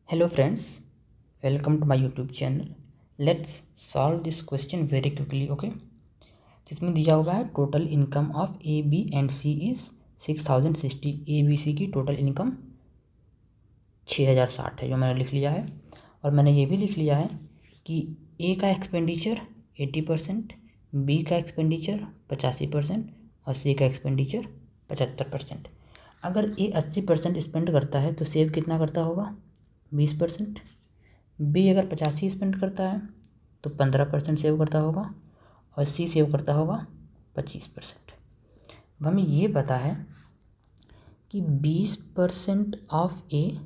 Hello friends, welcome to my YouTube channel. Let's solve this question very quickly, okay? जिसमें दिया हुआ है total income of A B and C is 6060। A B C की total income 6060 है जो मैंने लिख लिया है। और मैंने ये भी लिख लिया है कि ए का एक्सपेंडिचर 80%, बी का एक्सपेंडिचर 85% और सी का एक्सपेंडिचर 75%। अगर ए 80% स्पेंड करता है तो सेव कितना करता होगा? 20%। बी अगर 85 स्पेंड करता है तो 15% सेव करता होगा और सी सेव करता होगा 25%। अब हमें ये पता है कि 20% ऑफ ए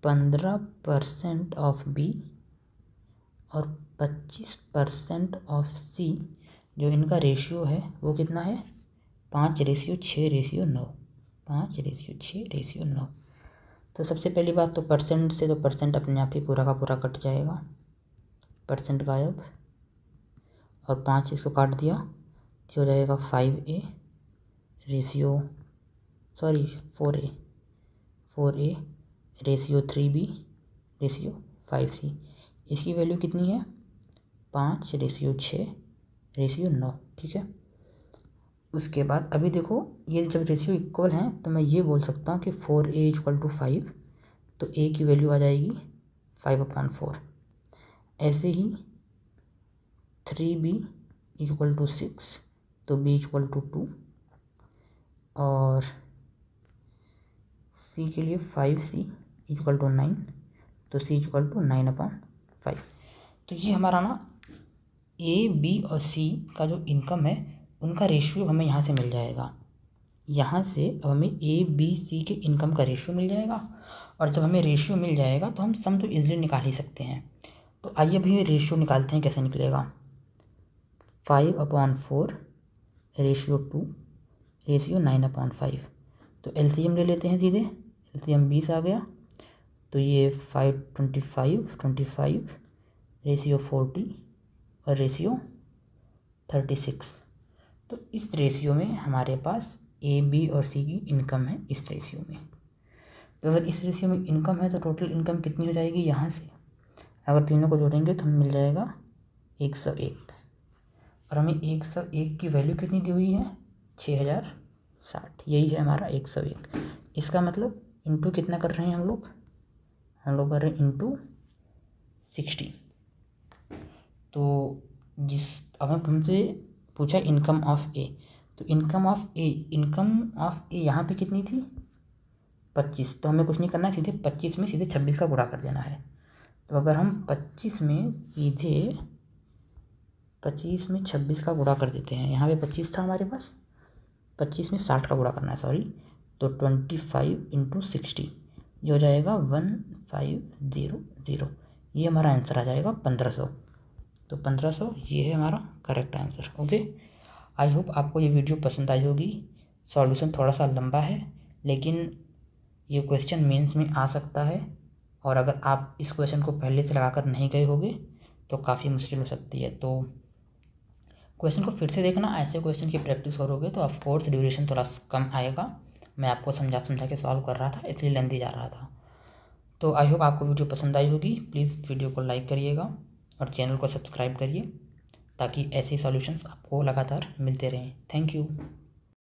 15% ऑफ बी और 25% ऑफ सी, जो इनका रेशियो है वो कितना है? 5:6:9। 5:6:9। तो सबसे पहली बात तो परसेंट से, तो परसेंट अपने आप ही पूरा का पूरा कट जाएगा, परसेंट गायब। और 5 इसको काट दिया तो हो जाएगा 5A ratio 4A ratio 3B ratio 5C। इसकी वैल्यू कितनी है? 5:6:9। ठीक है। उसके बाद अभी देखो, ये जब रेशियो इक्वल हैं तो मैं ये बोल सकता हूँ कि 4A = 5, तो ए की वैल्यू आ जाएगी 5/4। ऐसे ही 3B = 6, तो B = 2। और C के लिए 5C = 9, तो C = 9/5। तो ये हमारा ना ए बी और सी का जो इनकम है उनका रेशियो हमें यहाँ से मिल जाएगा। यहाँ से अब हमें ए बी सी के इनकम का रेशियो मिल जाएगा। और जब हमें रेशियो मिल जाएगा तो हम सम तो इजीली निकाल ही सकते हैं। तो आइए अभी रेशियो निकालते हैं, कैसे निकलेगा। 5/4 रेशियो 2 रेशियो 9/5। तो एलसीएम ले लेते हैं सीधे। एलसीएम 20 आ गया, तो ये 25 रेशियो 40 और रेशियो 36। तो इस रेशियो में हमारे पास ए बी और सी की इनकम है इस रेशियो में। तो अगर इस रेशियो में इनकम है तो टोटल इनकम कितनी हो जाएगी? यहाँ से अगर तीनों को जोड़ेंगे तो हमें मिल जाएगा 101। और हमें 101 की वैल्यू कितनी दी हुई है? 6060। यही है हमारा 101। इसका मतलब इंटू कितना कर रहे हैं हम लोग कर रहे हैं इंटू 60। तो अब हमसे पूछा इनकम ऑफ ए, तो इनकम ऑफ ए यहाँ पे कितनी थी? 25। तो हमें कुछ नहीं करना है, सीधे 25 में सीधे 26 का गुणा कर देना है। तो अगर हम 25 में सीधे 26 का गुणा कर देते हैं, यहाँ पे 25 था हमारे पास, 25 में 60 का गुणा करना है, सॉरी। तो 25 × 60 ये हो जाएगा 1500। ये हमारा आंसर आ जाएगा 1500। तो 1500 ये है हमारा correct answer. Okay, I hope आपको ये वीडियो पसंद आई होगी। सॉल्यूशन थोड़ा सा लंबा है, लेकिन ये क्वेश्चन मेंस में आ सकता है। और अगर आप इस क्वेश्चन को पहले से लगाकर नहीं गए होगे तो काफ़ी मुश्किल हो सकती है। तो क्वेश्चन को फिर से देखना, ऐसे क्वेश्चन की प्रैक्टिस करोगे तो ऑफकोर्स ड्यूरेशन थोड़ा कम आएगा। मैं आपको समझा के सॉल्व कर रहा था, इसलिए लेंथी जा रहा था। तो आई होप आपको वीडियो पसंद आई होगी। प्लीज़ वीडियो को लाइक करिएगा और चैनल को सब्सक्राइब करिए, ताकि ऐसे सॉल्यूशंस आपको लगातार मिलते रहें। Thank you.